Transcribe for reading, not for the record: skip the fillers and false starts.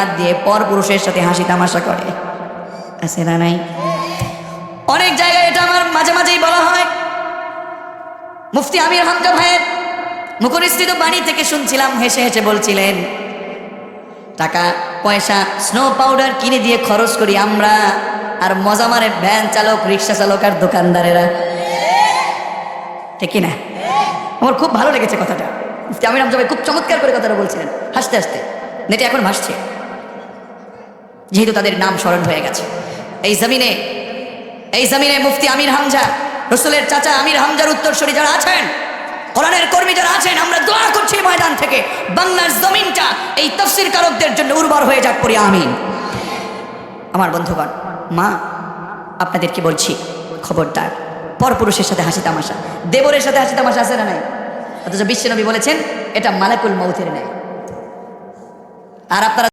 হাত দিয়ে পর পুরুষের সাথে হাসি তামাশা করে, আছে না নাই? অনেক জায়গায় এটা আমার মাঝে মাঝেই বলা হয়। মুফতি আমির হামজা ভাইয়ের মুখনিসৃত বাণী থেকে শুনছিলাম, হেসে হেসে বলছিলেন, টাকা পয়সা স্নো পাউডার কিনে দিয়ে খরচ করি আমরা, আর মজা মারে ভ্যান চালক, রিক্সা চালক আর দোকানদারেরা, ঠিক না? আমার খুব ভালো লেগেছে কথাটা। মুফতি আমির হামজা ভাই খুব চমৎকার করে কথাটা বলছিলেন, হাসতে হাসতে। নেটে এখন ভাসছে, যেহেতু তাদের নাম স্মরণ হয়ে গেছে। এই জমিনে মুফতি আমির হামজা, রসুলের চাচা আমির হামজার উত্তরসূরি যারা আছেন, কোরআনের কর্মী যারা আছেন, আমরা দোয়া করছি ময়দান থেকে বাংলার জমিনটা এই তাফসীর কারকদের জন্য উর্বর হয়ে যাক, পড়ি আমিন। আমার বন্ধুগণ, মা আপনাদেরকে বলছি, খবরদার পরপুরুষের সাথে হাসি তামাশা, দেবরের সাথে হাসি তামাশা আছে না নাই? অথচ বিশ্বনবী বলেছেন এটা মালাকুল মউতের ন্যায়। আর আপনারা